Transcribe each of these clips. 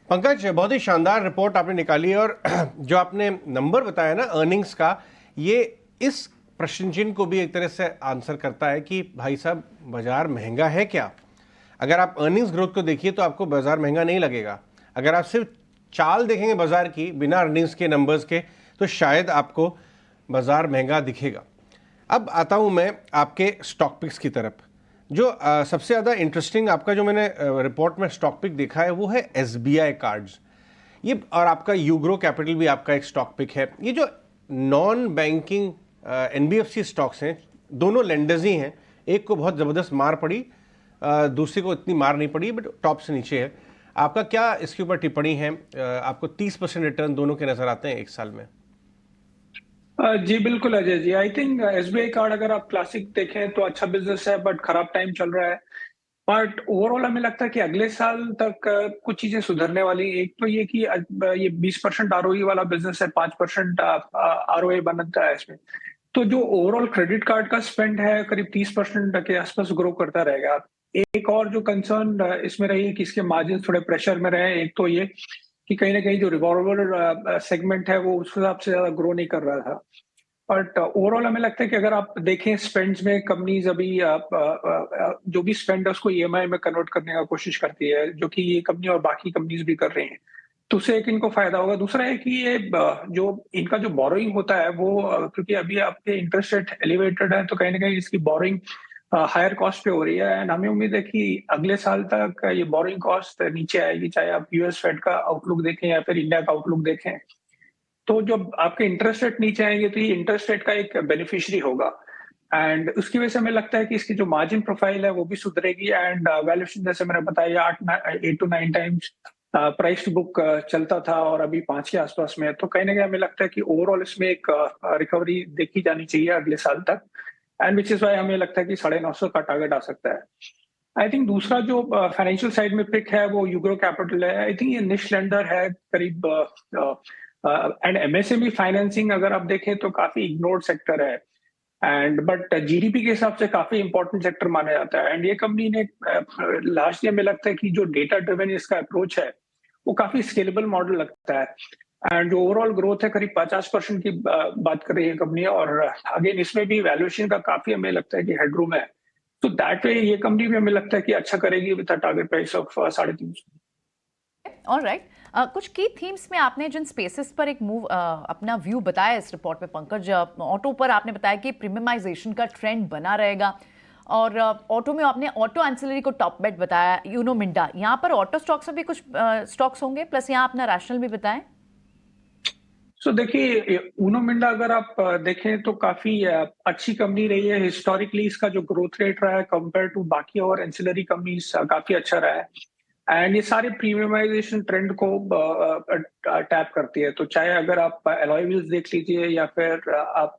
पंकज, बहुत ही शानदार रिपोर्ट आपने निकाली है और जो आपने नंबर बताया ना अर्निंग्स का, ये इस प्रश्न चिन्ह को भी एक तरह से आंसर करता है कि भाई साहब बाजार महंगा है क्या। अगर आप अर्निंग्स ग्रोथ को देखिए तो आपको बाजार महंगा नहीं लगेगा। अगर आप सिर्फ चाल देखेंगे बाजार की बिना अर्निंग्स के नंबर्स के तो शायद आपको बाजार महंगा दिखेगा। अब आता हूं मैं आपके स्टॉक पिक्स की तरफ। जो सबसे ज़्यादा इंटरेस्टिंग आपका जो मैंने रिपोर्ट में स्टॉक पिक देखा है वो है एसबीआई कार्ड्स। ये और आपका यूग्रो कैपिटल भी आपका एक स्टॉक पिक है। ये जो नॉन बैंकिंग एनबीएफसी स्टॉक्स हैं, दोनों लेंडर्स ही हैं। एक को बहुत ज़बरदस्त मार पड़ी, दूसरे को इतनी मार नहीं पड़ी, बट टॉप से नीचे है। आपका क्या इसके ऊपर टिप्पणी है? आपको 30% रिटर्न दोनों के नज़र आते हैं एक साल में। जी बिल्कुल Ajay ji, I think SBI card अगर आप क्लासिक देखें तो अच्छा बिजनेस है, बट खराब टाइम चल रहा है। बट ओवरऑल हमें लगता है कि अगले साल तक कुछ चीजें सुधरने वाली। एक तो ये कि ये 20% आरओई वाला बिजनेस है, 5% आरओए बनता है इसमें। तो जो ओवरऑल क्रेडिट कार्ड का स्पेंड है करीब 30% के आसपास ग्रो करता रहेगा। एक और जो कंसर्न इसमें रही है कि इसके मार्जिन थोड़े प्रेशर में रहे। एक तो ये कि कहीं ना कहीं जो रिवॉल्वर सेगमेंट है वो उस हिसाब से ज्यादा ग्रो नहीं कर रहा था। बट ओवरऑल हमें लगता है कि अगर आप देखें स्पेंड्स में, कंपनीज अभी जो भी स्पेंड है उसको ईएमआई में कन्वर्ट करने का कोशिश करती है, जो कि ये कंपनी और बाकी कंपनीज भी कर रही हैं। तो उससे एक इनको फायदा होगा। दूसरा है कि ये जो इनका जो बोरोइंग होता है वो क्योंकि अभी आपके इंटरेस्ट रेट एलिवेटेड है तो कहीं ना कहीं इसकी बोरोइंग हायर कॉस्ट पे हो रही है। एंड हमें उम्मीद है कि अगले साल तक ये बोरोइंग कॉस्ट नीचे आएगी, चाहे आप यूएस फेड का आउटलुक देखें या फिर इंडिया का आउटलुक देखें। तो जब आपके इंटरेस्ट रेट नीचे आएंगे तो ये इंटरेस्ट रेट का एक बेनिफिशियरी होगा। एंड उसकी वजह से हमें लगता है कि इसकी जो मार्जिन प्रोफाइल है वो भी सुधरेगी। एंड वैल्यूएशन जैसे मैंने बताया 8 to 9 times price to book चलता था और अभी 5 के आसपास में है। तो कहीं ना कहीं हमें लगता है कि ओवरऑल इसमें एक रिकवरी देखी जानी चाहिए अगले साल तक। एंड विच इज वाई हमें लगता है कि 950 का टारगेट आ सकता है। आई थिंक दूसरा जो फाइनेंशियल साइड में पिक है वो यूग्रो कैपिटल है। आई थिंक ये निश लेंडर है करीब। एंड एमएसएमई फाइनेंसिंग अगर आप देखें तो काफी इग्नोर्ड सेक्टर है। एंड बट जीडीपी के हिसाब से काफी इंपॉर्टेंट सेक्टर माना जाता है। एंड ये कंपनी ने लास्ट ईयर में लगता है कि जो डेटा ड्रिवन इसका अप्रोच है वो काफी स्केलेबल मॉडल लगता है। एंड जो ओवरऑल ग्रोथ है करीब 50% की बात कर रही है कंपनी। और अगेन इसमें भी वैल्यूएशन का काफी हमें लगता है कि हेडरूम है। तो दैट वे ये कंपनी भी हमें लगता है कि अच्छा करेगी with a target price of 350। Alright. कुछ की थीम्स में आपने जिन स्पेसेस पर एक मूव अपना व्यू बताया इस रिपोर्ट में पंकज, ऑटो पर आपने बताया कि प्रीमियमाइजेशन का ट्रेंड बना रहेगा और ऑटो में आपने ऑटो एंसिलरी को टॉप बेट बताया, यूनो मिंडा। यहाँ पर ऑटो स्टॉक्स में भी कुछ स्टॉक्स होंगे, प्लस यहाँ अपना रैशनल भी बताएं। सो देखिए यूनो मिंडा अगर आप देखें तो काफी अच्छी कंपनी रही है हिस्टोरिकली। इसका जो ग्रोथ रेट रहा है कंपेयर टू बाकी और एंसिलरी कंपनीज काफी अच्छा रहा है। एंड ये सारे प्रीमियमाइजेशन ट्रेंड को टैप करती है। तो चाहे अगर आप एलॉय व्हील्स देख लीजिए या फिर आप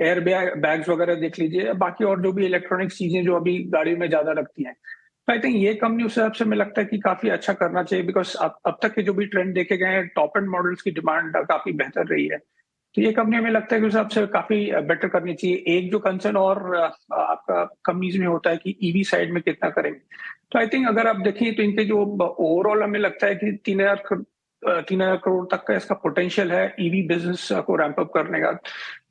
एयर बैग्स वगैरह देख लीजिए, बाकी और जो भी इलेक्ट्रॉनिक्स चीजें जो अभी गाड़ी में ज्यादा लगती हैं। तो आई थिंक ये कंपनी उस हिसाब से हमें लगता है कि काफी अच्छा करना चाहिए। बिकॉज अब तक के जो भी ट्रेंड देखे गए हैं टॉप एंड मॉडल्स की डिमांड काफी बेहतर रही है। तो ये कंपनी हमें लगता है कि उस हिसाब से काफी बेटर करनी चाहिए। एक जो कंसर्न और आपका कंपनीज में होता है कि ईवी साइड में कितना करेंगे। तो आई थिंक अगर आप देखें तो इनके जो ओवरऑल हमें लगता है कि 3,000 करोड़ तक का इसका पोटेंशियल है ईवी बिजनेस को रैंप अप करने का।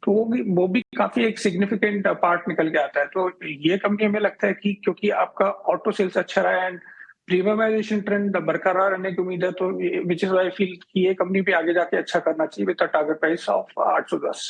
तो वो भी काफी एक सिग्निफिकेंट पार्ट निकल के आता है। तो ये कंपनी हमें लगता है कि क्योंकि आपका ऑटो सेल्स अच्छा रहा है एंड प्रीमियमाइजेशन ट्रेंड बरकरार रहने की उम्मीद है, तो विच इज वाई फील कि ये कंपनी भी आगे जाके अच्छा करना चाहिए विद टारगेट प्राइस ऑफ 810।